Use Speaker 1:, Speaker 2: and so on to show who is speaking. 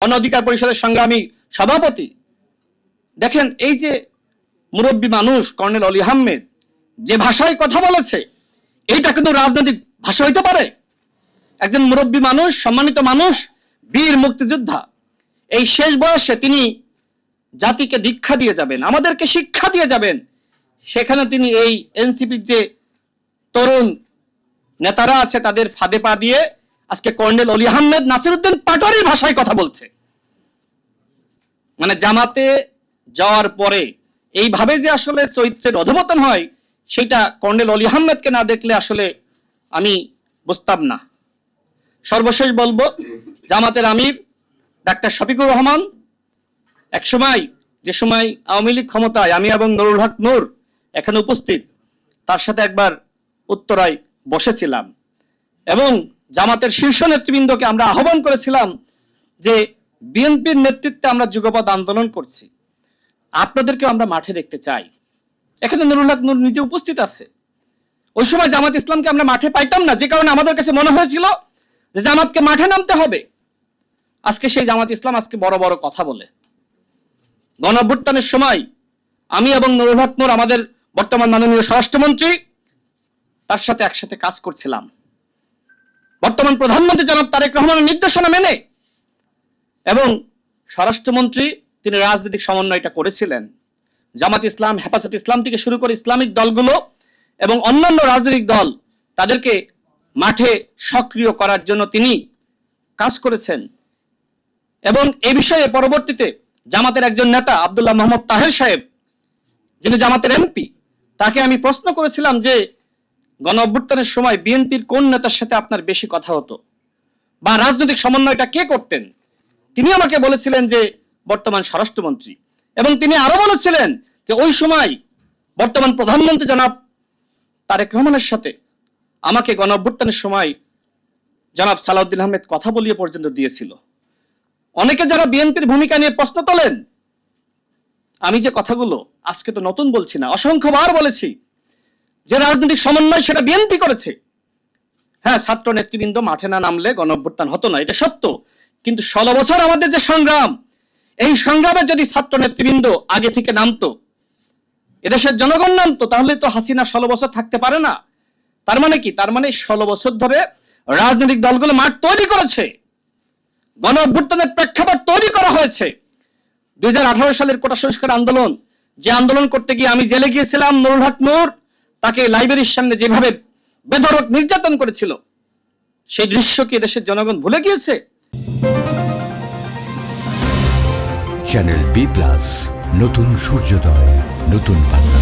Speaker 1: গণ অধিকার পরিষদের সংগ্রামী সভাপতি। দেখেন, এই যে মুরব্বী মানুষ কর্নেল অলি আহমেদ যে ভাষায় কথা বলেছে, এইটা কিন্তু রাজনৈতিক ভাষা হইতে পারে? একজন মুরব্বী মানুষ, সম্মানিত মানুষ, বীর মুক্তিযোদ্ধা, এই শেষ বয়সে তিনি জাতিকে দীক্ষা দিয়ে যাবেন, আমাদেরকে শিক্ষা দিয়ে যাবেন। সেখানে তিনি এই এনসিপির যে তরুণ নেতারা আছে তাদের ফাঁদে পা দিয়ে আজকে কর্নেল অলি আহমেদ নাসিরউদ্দিন পাটোয়ারির ভাষায় কথা বলছে। মানে জামাতে যাওয়ার পরে এইভাবে যে আসলে চরিত্রের অধঃপতন হয়, সেটা কর্নেল অলি আহমেদকে না দেখলে আসলে আমি বুঝতাম না। সর্বশেষ বলবো, জামাতের আমির ডাক্তার শফিকুর রহমান একসময়, যে সময় আওয়ামী লীগ ক্ষমতায়, আমি এবং নুরুল হক নূর এখানে উপস্থিত, তার সাথে একবার উত্তরায় বসেছিলাম এবং জামাতের শীর্ষ নেতৃবৃন্দকে আমরা আহ্বান করেছিলাম যে বিএনপির নেতৃত্বে আমরা যুগপৎ আন্দোলন করছি, আপনাদেরকে আমরা মাঠে দেখতে চাই। এখানে নুরুল হক নূর নিজে উপস্থিত আছে। ওই সময় জামাত ইসলামকে আমরা মাঠে পাইতাম না, যে কারণে আমাদের কাছে মনে হয়েছিল যে জামাতকে মাঠে নামতে হবে। আজকে সেই জামাত ইসলাম আজকে বড় বড় কথা বলে। গণ অভ্যুত্থানের সময় আমি এবং নুরুল হক নূর, আমাদের বর্তমান মাননীয় স্বরাষ্ট্রমন্ত্রী, তার সাথে একসাথে কাজ করছিলাম বর্তমান প্রধানমন্ত্রী জনাব তারেক রহমানের নির্দেশনা মেনে, এবং স্বরাষ্ট্রমন্ত্রী তিনি রাজনৈতিক সমন্বয়টা করেছিলেন। জামাত ইসলাম, হেফাজত ইসলাম থেকে শুরু করে ইসলামিক দলগুলো এবং অন্যান্য রাজনৈতিক দল, তাদেরকে মাঠে সক্রিয় করার জন্য তিনি কাজ করেছেন। এবং এই বিষয়ে পরবর্তীতে জামাতের একজন নেতা আব্দুল্লাহ মোহাম্মদ তাহের সাহেব, যিনি জামাতের এমপি, তাকে আমি প্রশ্ন করেছিলাম যে গণ অভ্যুত্থানের সময় বিএনপির কোন নেতার সাথে আপনার বেশি কথা হতো বা রাজনৈতিক সমন্বয়টা কে করতেন? তিনি আমাকে বলেছিলেন যে বর্তমান স্বরাষ্ট্রমন্ত্রী, এবং তিনি আরো বলেছিলেন যে ওই সময় বর্তমান প্রধানমন্ত্রী জনাব তারেক রহমানের সাথে আমাকে গণ অভ্যুত্থানের সময় জনাব সালাউদ্দিন আহমেদ কথা বলিয়ে পর্যন্ত দিয়েছিল। অনেকে যারা বিএনপির ভূমিকা নিয়ে প্রশ্ন তোলেন, আমি যে কথাগুলো আজকে তো নতুন বলছি না, অসংখ্যবার বলেছি যে রাজনৈতিক সমন্বয় সেটা বিএনপি করেছে। হ্যাঁ, ছাত্র নেতৃবৃন্দ মাঠে না নামলে গণ অভ্যুত্থান হতো না, এটা সত্য। কিন্তু 16 বছর আমাদের যে সংগ্রাম, এই সংগ্রামে যদি ছাত্র নেতৃবৃন্দ আগে থেকে নামতো, এদেশের জনগণ নামতো, তাহলে তো হাসিনা 16 বছর থাকতে পারে না। তার মানে কি? তার মানে 16 বছর ধরে রাজনৈতিক দলগুলো মাঠ তৈরি করেছে, গণ অভ্যুত্থানের প্রেক্ষাপট তৈরি করা হয়েছে। 2018 সালের কোটা সংস্কার আন্দোলন, যে আন্দোলন করতে গিয়ে আমি জেলে গিয়েছিলাম, নুরুল হক নূর তাকে লাইব্রেরির সামনে যেভাবে বেধড়ক নির্যাতন করেছিল, সেই দৃশ্য কি দেশের জনগণ ভুলে গিয়েছে?
Speaker 2: চ্যানেল বি প্লাস, নতুন সূর্যোদয়, নতুন বাংলা।